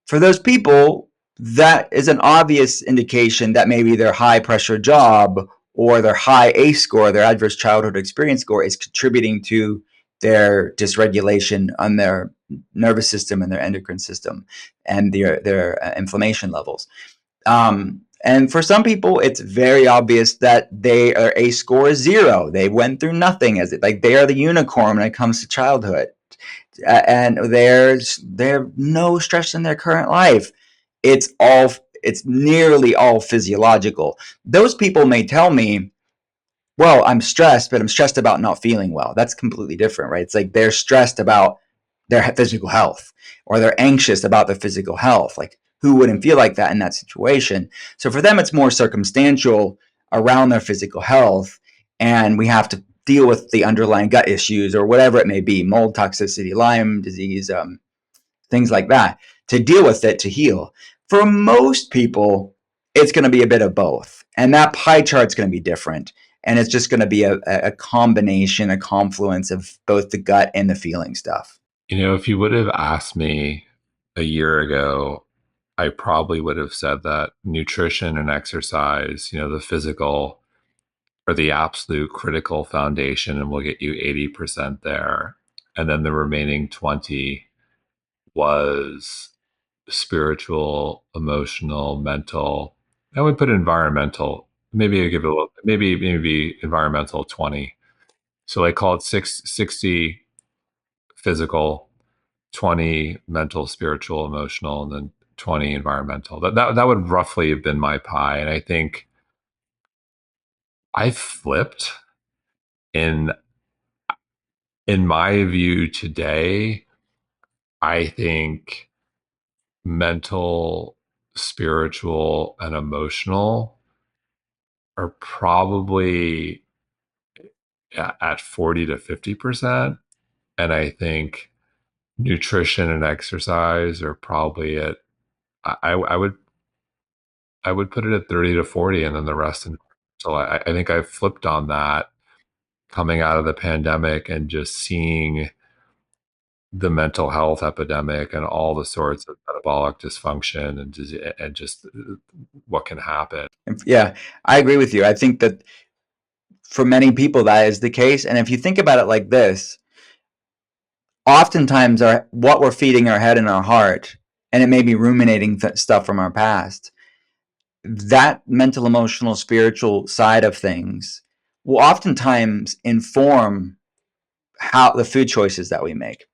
S1: For those people, that is an obvious indication that maybe their high pressure job or their high ACE score, their adverse childhood experience score, is contributing to their dysregulation on their nervous system and their endocrine system and their inflammation levels. And for some people, it's very obvious that their ACE score is 0. They went through nothing as it, like they are the unicorn when it comes to childhood, and there's no stress in their current life. It's nearly all physiological. Those people may tell me, well, I'm stressed, but I'm stressed about not feeling well. That's completely different, right? It's like they're stressed about their physical health or they're anxious about their physical health. Like who wouldn't feel like that in that situation? So for them, it's more circumstantial around their physical health. And we have to deal with the underlying gut issues or whatever it may be, mold toxicity, Lyme disease, things like that, to deal with it, to heal. For most people, it's going to be a bit of both. And that pie chart's going to be different. And it's just going to be a combination, a confluence of both the gut and the feeling stuff.
S2: If you would have asked me a year ago, I probably would have said that nutrition and exercise, the physical, are the absolute critical foundation and will get you 80% there. And then the remaining 20 was spiritual, emotional, mental. I would put environmental. Maybe I give it a little, maybe environmental 20. So I call it 60 physical, 20 mental, spiritual, emotional, and then 20 environmental. That would roughly have been my pie. And I think I flipped in my view today. I think mental, spiritual, and emotional are probably at 40 to 50%. And I think nutrition and exercise are probably at, I would put it at 30 to 40 and then the rest. So I think I flipped on that coming out of the pandemic and just seeing the mental health epidemic and all the sorts of metabolic dysfunction and just what can happen.
S1: Yeah, I agree with you. I think that for many people that is the case. And if you think about it like this, oftentimes what we're feeding our head and our heart, and it may be ruminating stuff from our past, that mental, emotional, spiritual side of things will oftentimes inform how the food choices that we make.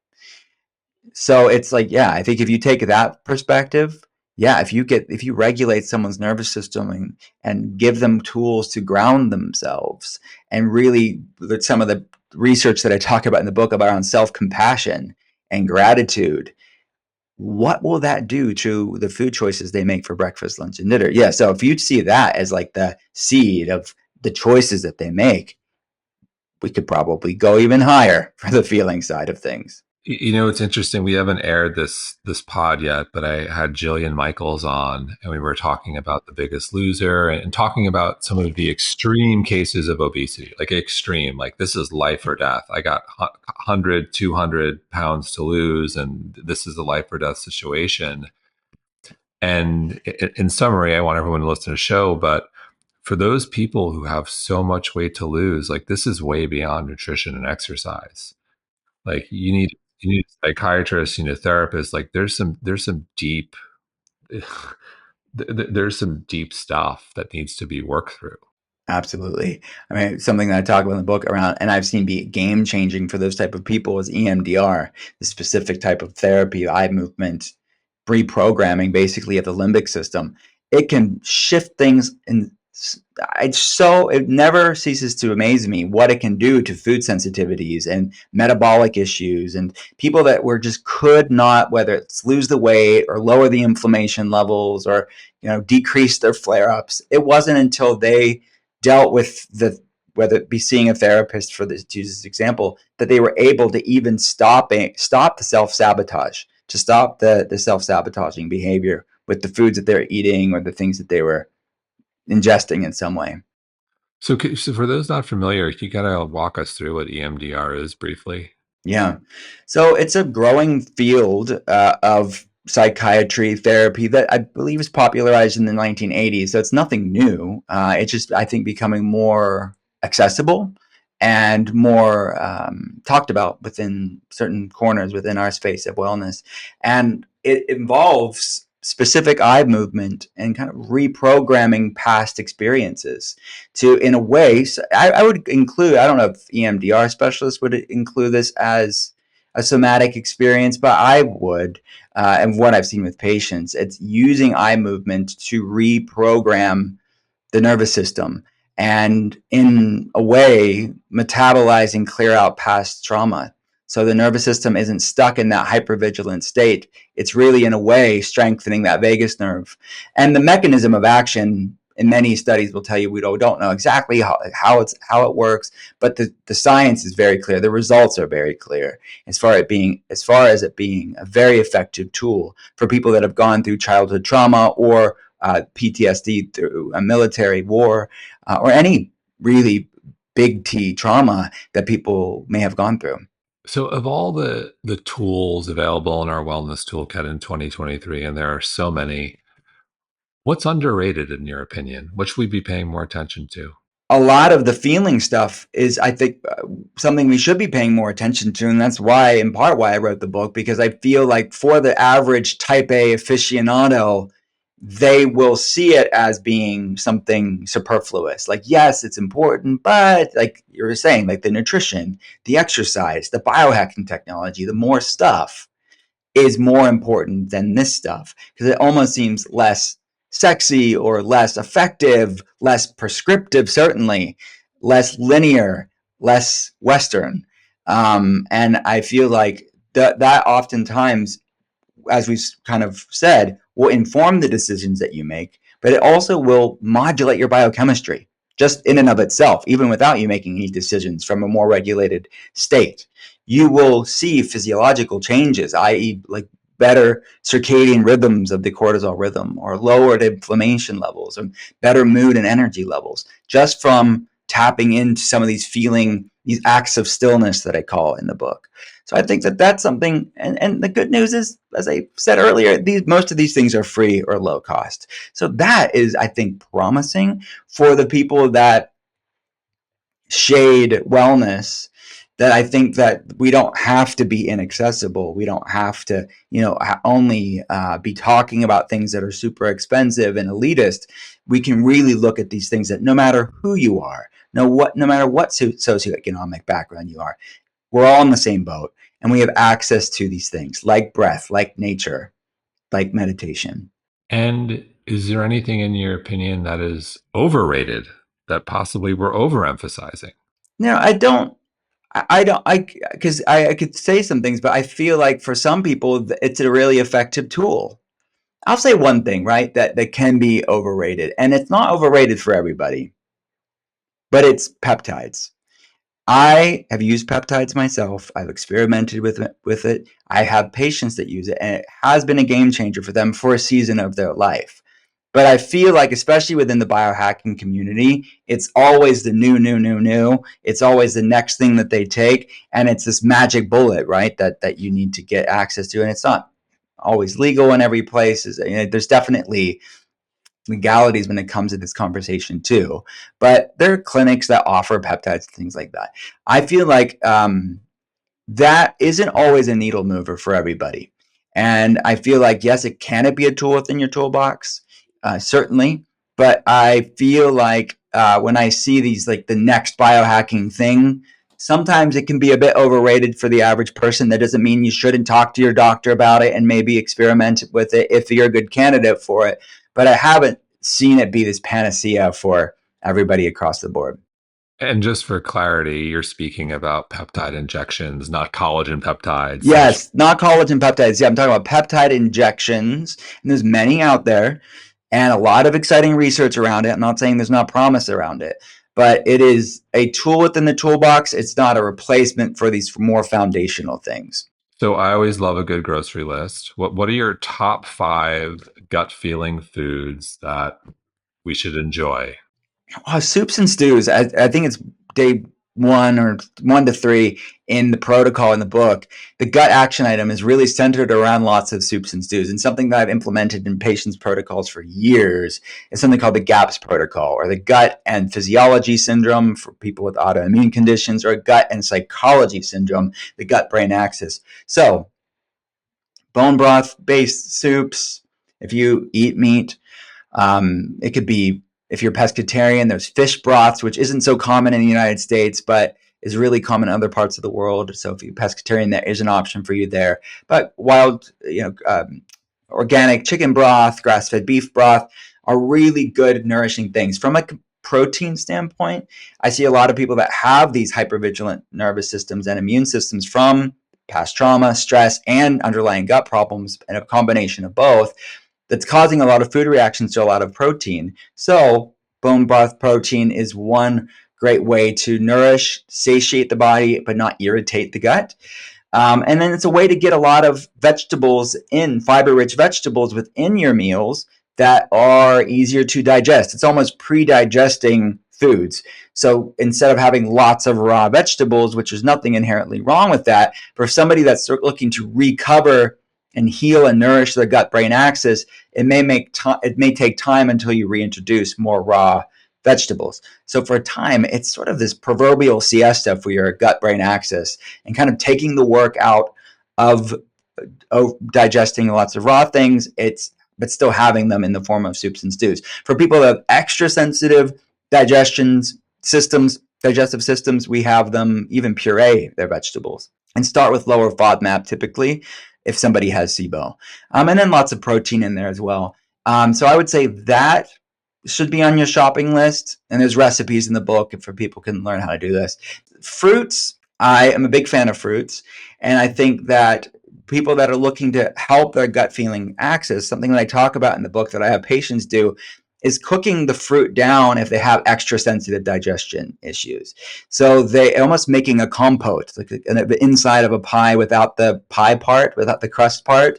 S1: So it's like, yeah, I think if you take that perspective, yeah, if you regulate someone's nervous system and give them tools to ground themselves, and really some of the research that I talk about in the book about self-compassion and gratitude, what will that do to the food choices they make for breakfast, lunch, and dinner? Yeah, so if you see that as like the seed of the choices that they make, we could probably go even higher for the feeling side of things.
S2: It's interesting. We haven't aired this pod yet, but I had Jillian Michaels on, and we were talking about The Biggest Loser and talking about some of the extreme cases of obesity, like extreme, like this is life or death. I got 100, 200 pounds to lose, and this is a life or death situation. And in summary, I want everyone to listen to the show, but for those people who have so much weight to lose, like this is way beyond nutrition and exercise. Like you need a psychiatrist, you need a therapist. Like there's some deep there's some deep stuff that needs to be worked through.
S1: Absolutely. I mean, something that I talk about in the book around, and I've seen be game changing for those type of people is EMDR, the specific type of therapy, eye movement, reprogramming basically of the limbic system. It can shift things and it never ceases to amaze me what it can do to food sensitivities and metabolic issues and people that were just could not, whether it's lose the weight or lower the inflammation levels or decrease their flare-ups. It wasn't until they dealt with whether it be seeing a therapist, for this, to use this example, that they were able to even stop the self-sabotage, to stop the self-sabotaging behavior with the foods that they're eating or the things that they were ingesting in some way.
S2: So for those not familiar, you gotta walk us through what EMDR is briefly.
S1: Yeah. So it's a growing field of psychiatry therapy that I believe was popularized in the 1980s. So it's nothing new. It's just, I think, becoming more accessible and more talked about within certain corners within our space of wellness. And it involves specific eye movement and kind of reprogramming past experiences to, in a way, so I would include, I don't know if EMDR specialists would include this as a somatic experience, but I would, and what I've seen with patients, it's using eye movement to reprogram the nervous system and, in a way, metabolize and clear out past trauma. So the nervous system isn't stuck in that hypervigilant state. It's really, in a way, strengthening that vagus nerve. And the mechanism of action in many studies will tell you we don't know exactly how it works, but the science is very clear. The results are very clear as far as it being a very effective tool for people that have gone through childhood trauma or PTSD through a military war or any really big T trauma that people may have gone through.
S2: So of all the tools available in our wellness toolkit in 2023, and there are so many, what's underrated in your opinion? What should we be paying more attention to?
S1: A lot of the feeling stuff is, I think, something we should be paying more attention to. And that's why, in part, why I wrote the book, because I feel like for the average type A aficionado, they will see it as being something superfluous. Like, yes, it's important, but like you were saying, like the nutrition, the exercise, the biohacking technology, the more stuff is more important than this stuff because it almost seems less sexy or less effective, less prescriptive, certainly, less linear, less Western. And I feel like that oftentimes, as we kind of said, will inform the decisions that you make, but it also will modulate your biochemistry just in and of itself, even without you making any decisions from a more regulated state. You will see physiological changes, i.e., like better circadian rhythms of the cortisol rhythm or lowered inflammation levels and better mood and energy levels just from tapping into some of these acts of stillness that I call in the book. So I think that that's something, and the good news is, as I said earlier, most of these things are free or low cost. So that is, I think, promising for the people that shade wellness, that I think that we don't have to be inaccessible. We don't have to, only be talking about things that are super expensive and elitist. We can really look at these things that no matter who you are, no matter what socioeconomic background you are, we're all in the same boat, and we have access to these things like breath, like nature, like meditation.
S2: And is there anything in your opinion that is overrated that possibly we're overemphasizing?
S1: I don't. I don't. Because I could say some things, but I feel like for some people, it's a really effective tool. I'll say one thing, right? That can be overrated, and it's not overrated for everybody, but it's peptides. I have used peptides myself. I've experimented with it. I have patients that use it, and it has been a game changer for them for a season of their life. But I feel like, especially within the biohacking community, it's always the new. It's always the next thing that they take, and it's this magic bullet, right? That you need to get access to, and it's not always legal in every place. There's definitely legalities when it comes to this conversation too, but there are clinics that offer peptides and things like that. I feel like that isn't always a needle mover for everybody. And I feel like, yes, it can be a tool within your toolbox, certainly. But I feel like when I see these, like the next biohacking thing, sometimes it can be a bit overrated for the average person. That doesn't mean you shouldn't talk to your doctor about it and maybe experiment with it if you're a good candidate for it. But I haven't seen it be this panacea for everybody across the board.
S2: And just for clarity, you're speaking about peptide injections, not collagen peptides.
S1: Yes, not collagen peptides. Yeah, I'm talking about peptide injections. And there's many out there and a lot of exciting research around it. I'm not saying there's not promise around it, but it is a tool within the toolbox. It's not a replacement for these more foundational things.
S2: So I always love a good grocery list. What are your top 5 gut feeling foods that we should enjoy?
S1: Oh, soups and stews. I think it's day 1 to 3 in the protocol in the book. The gut action item is really centered around lots of soups and stews. And something that I've implemented in patients' protocols for years is something called the GAPS protocol, or the gut and physiology syndrome for people with autoimmune conditions, or gut and psychology syndrome, the gut brain axis. So, bone broth based soups, if you eat meat, it could be, if you're pescatarian, there's fish broths, which isn't so common in the United States, but is really common in other parts of the world. So if you're pescatarian, that is an option for you there. But wild, organic chicken broth, grass-fed beef broth are really good, nourishing things. From a protein standpoint, I see a lot of people that have these hypervigilant nervous systems and immune systems from past trauma, stress, and underlying gut problems, and a combination of both, that's causing a lot of food reactions to a lot of protein. So bone broth protein is one great way to nourish, satiate the body, but not irritate the gut. And then it's a way to get a lot of vegetables in, fiber-rich vegetables within your meals that are easier to digest. It's almost pre-digesting foods. So instead of having lots of raw vegetables, which is nothing inherently wrong with that, for somebody that's looking to recover and heal and nourish the gut-brain axis, it may take time until you reintroduce more raw vegetables. So for a time, it's sort of this proverbial siesta for your gut-brain axis, and kind of taking the work out of digesting lots of raw things, but still having them in the form of soups and stews. For people that have extra sensitive digestive systems, we have them even puree their vegetables and start with lower FODMAP typically if somebody has SIBO. And then lots of protein in there as well. So I would say that should be on your shopping list. And there's recipes in the book for people can learn how to do this. Fruits, I am a big fan of fruits. And I think that people that are looking to help their gut feeling axis, something that I talk about in the book that I have patients do, is cooking the fruit down if they have extra sensitive digestion issues. So they almost making a compote, like the inside of a pie without the pie part, without the crust part.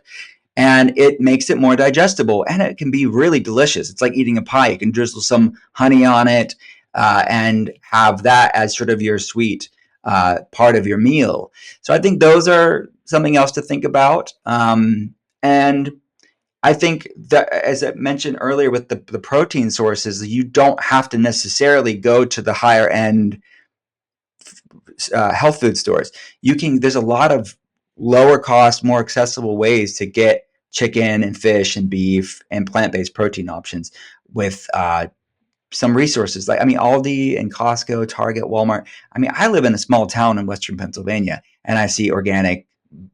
S1: And it makes it more digestible, and it can be really delicious. It's like eating a pie. You can drizzle some honey on it and have that as sort of your sweet part of your meal. So I think those are something else to think about. And I think that, as I mentioned earlier with the protein sources, you don't have to necessarily go to the higher end health food stores. There's a lot of lower cost, more accessible ways to get chicken and fish and beef and plant-based protein options with some resources. Like, Aldi and Costco, Target, Walmart. I live in a small town in Western Pennsylvania, and I see organic,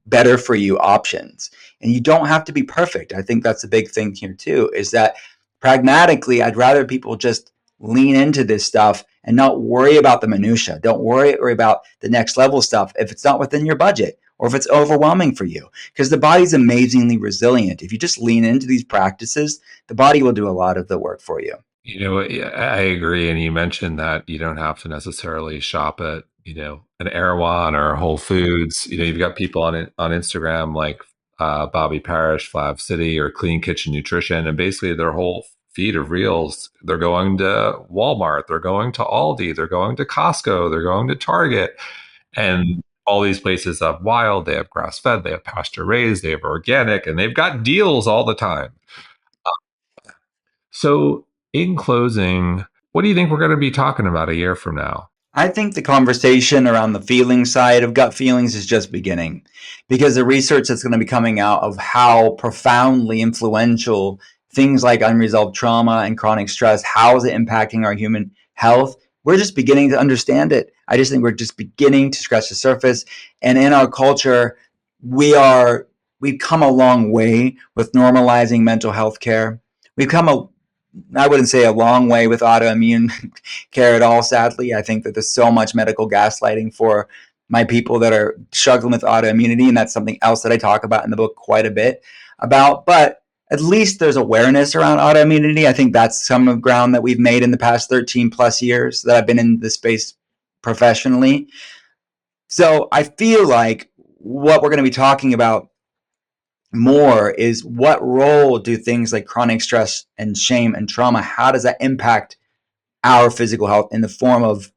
S1: better for you options. And you don't have to be perfect. I think that's a big thing here too, is that pragmatically, I'd rather people just lean into this stuff and not worry about the minutia. Don't worry about the next level stuff if it's not within your budget or if it's overwhelming for you, because the body's amazingly resilient. If you just lean into these practices, the body will do a lot of the work for you.
S2: I agree. And you mentioned that you don't have to necessarily shop at, an Erewhon or Whole Foods. You've got people on Instagram like Bobby Parrish, Flav City, or Clean Kitchen Nutrition, and basically their whole feed of reels, they're going to Walmart, they're going to Aldi, they're going to Costco, they're going to Target, and all these places have wild, they have grass fed, they have pasture raised, they have organic, and they've got deals all the time. So, in closing, what do you think we're going to be talking about a year from now?
S1: I think the conversation around the feeling side of gut feelings is just beginning, because the research that's going to be coming out of how profoundly influential things like unresolved trauma and chronic stress, how is it impacting our human health? We're just beginning to understand it. I just think we're just beginning to scratch the surface. And in our culture, we've come a long way with normalizing mental health care. We've come I wouldn't say a long way with autoimmune care at all, sadly. I think that there's so much medical gaslighting for my people that are struggling with autoimmunity, and that's something else that I talk about in the book quite a bit about. But at least there's awareness around autoimmunity. I think that's some ground that we've made in the past 13 plus years that I've been in this space professionally. So I feel like what we're going to be talking about more is what role do things like chronic stress and shame and trauma, how does that impact our physical health in the form of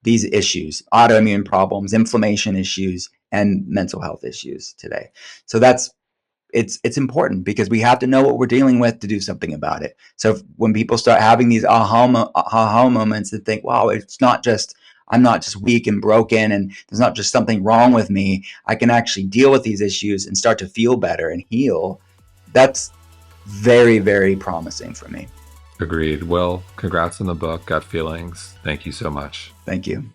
S1: these issues, autoimmune problems, inflammation issues, and mental health issues today? So it's important because we have to know what we're dealing with to do something about it. So when people start having these aha moments and think, wow, I'm not just weak and broken, and there's not just something wrong with me, I can actually deal with these issues and start to feel better and heal. That's very, very promising for me.
S2: Agreed. Well, congrats on the book, Gut Feelings. Thank you so much.
S1: Thank you.